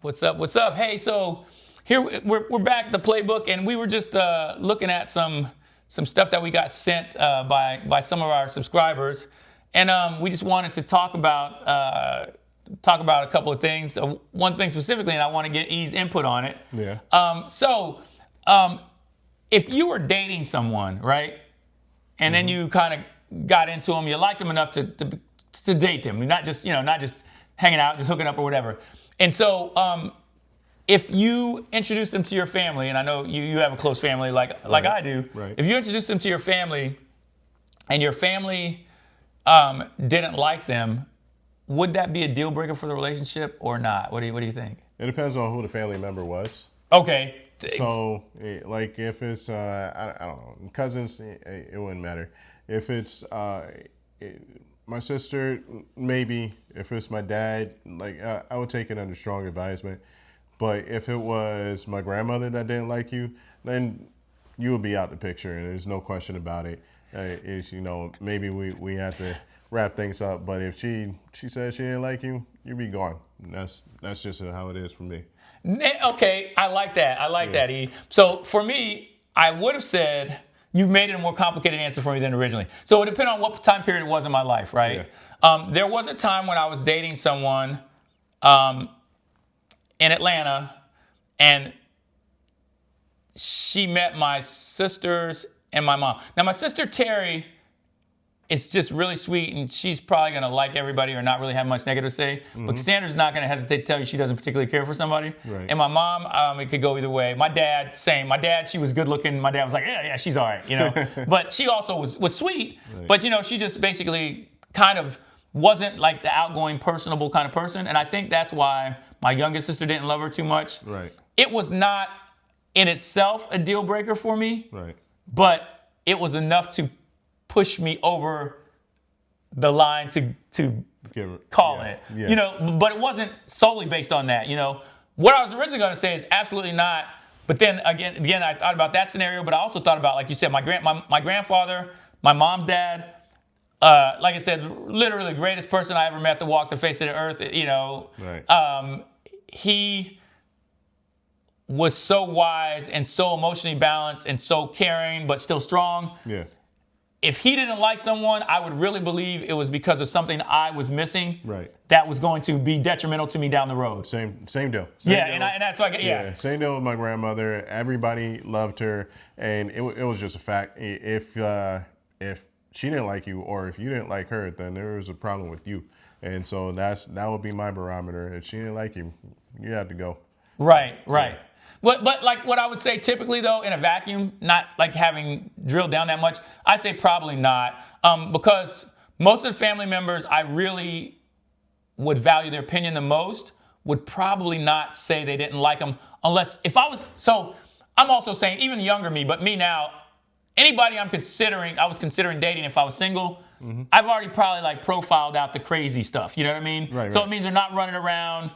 What's up? What's up? Hey, so here we're back at the playbook, and we were just looking at some stuff that we got sent by some of our subscribers, and we just wanted to talk about a couple of things. One thing specifically, and I want to get E's input on it. Yeah. If you were dating someone, right, and then you kind of got into them, you liked them enough to date them, not just hanging out, just hooking up or whatever. And so, if you introduce them to your family, and I know you have a close family like I do, right. If you introduce them to your family, and your family didn't like them, would that be a deal breaker for the relationship or not? What do you think? It depends on who the family member was. Okay. So, like, if it's I don't know, cousins, it wouldn't matter. If it's my sister, maybe. If it's my dad, like, I would take it under strong advisement. But if it was my grandmother that didn't like you, then you would be out the picture, and there's no question about it. It's, maybe we have to wrap things up. But if she said she didn't like you, you'd be gone. And that's just how it is for me. Okay, I like that. I like that, E. So for me, I would have said, you've made it a more complicated answer for me than originally. So it depends on what time period it was in my life, right? Yeah. There was a time when I was dating someone in Atlanta, and she met my sisters and my mom. Now, my sister Terry is just really sweet, and she's probably going to like everybody or not really have much negative to say. Mm-hmm. But Cassandra's not going to hesitate to tell you she doesn't particularly care for somebody. Right. And my mom, it could go either way. My dad, same. My dad, she was good looking. My dad was like, yeah, she's all right, But she also was sweet. Right. But, she just basically kind of wasn't like the outgoing, personable kind of person. And I think that's why my youngest sister didn't love her too much. Right. It was not in itself a deal breaker for me. Right. But it was enough to push me over the line to call it. Yeah. But it wasn't solely based on that. What I was originally going to say is absolutely not. But then again, I thought about that scenario, but I also thought about, like you said, my grandfather, my mom's dad. Like I said, literally the greatest person I ever met to walk the face of the earth. Right. He was so wise and so emotionally balanced and so caring, but still strong. Yeah. If he didn't like someone, I would really believe it was because of something I was missing. Right. That was going to be detrimental to me down the road. Same deal. Yeah, deal. And that's why I get, yeah. Same deal with my grandmother. Everybody loved her, and it was just a fact. If she didn't like you, or if you didn't like her, then there was a problem with you. And so that would be my barometer. If she didn't like you, you have to go. Right. Yeah. But like what I would say typically, though, in a vacuum, not like having drilled down that much, I say probably not. Because most of the family members I really would value their opinion the most would probably not say they didn't like them unless if I was. So I'm also saying even younger me, but me now, anybody I was considering dating if I was single, I've already probably like profiled out the crazy stuff. You know what I mean? Right. So it means they're not running around,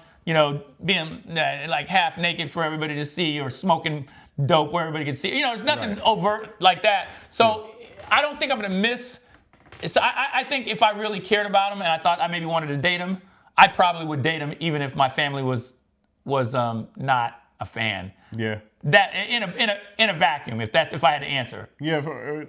being like half naked for everybody to see or smoking dope where everybody can see. There's nothing overt like that. So I don't think I'm going to miss. So I think if I really cared about him and I thought I maybe wanted to date him, I probably would date him even if my family was not a fan. Yeah. That in a vacuum, if I had to answer. Yeah,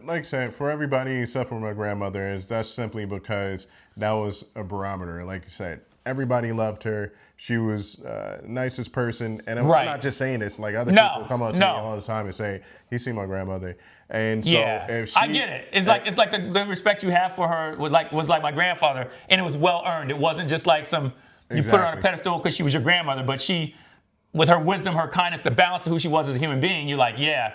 like I said, for everybody except for my grandmother, that's simply because that was a barometer. Like you said, everybody loved her. She was nicest person, and I'm not just saying this. Like other people come up to me all the time and say, "He seen my grandmother," and so if she, I get it. It's like the respect you have for her was like my grandfather, and it was well earned. It wasn't just like you put her on a pedestal because she was your grandmother, but she, with her wisdom, her kindness, the balance of who she was as a human being, you're like, yeah,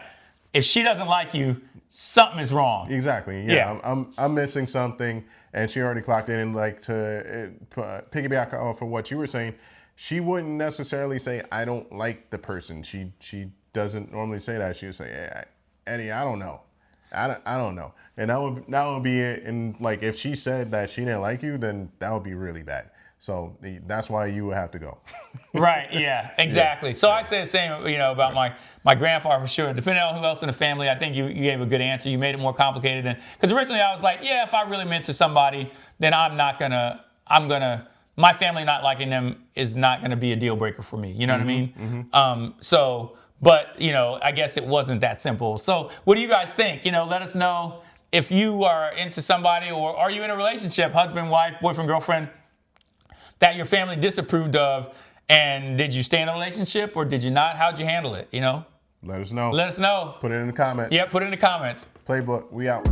if she doesn't like you, something is wrong. Exactly. Yeah. I'm missing something, and she already clocked in. And like to piggyback off of what you were saying, she wouldn't necessarily say I don't like the person. She doesn't normally say that. She would say, hey, Eddie, I don't know. I don't know. And that would be it. And like if she said that she didn't like you, then that would be really bad. So that's why you would have to go. Right, yeah, exactly. Yeah. So I'd say the same, about my grandfather for sure. Depending on who else in the family, I think you gave a good answer. You made it more complicated because originally I was like, yeah, if I really meant to somebody, then I'm gonna my family not liking them is not going to be a deal breaker for me. You know what I mean? But I guess it wasn't that simple. So what do you guys think? Let us know if you are into somebody, or are you in a relationship, husband, wife, boyfriend, girlfriend, that your family disapproved of, and did you stay in a relationship or did you not? How'd you handle it? Let us know. Let us know. Put it in the comments. Yeah, put it in the comments. PlayBook, we out.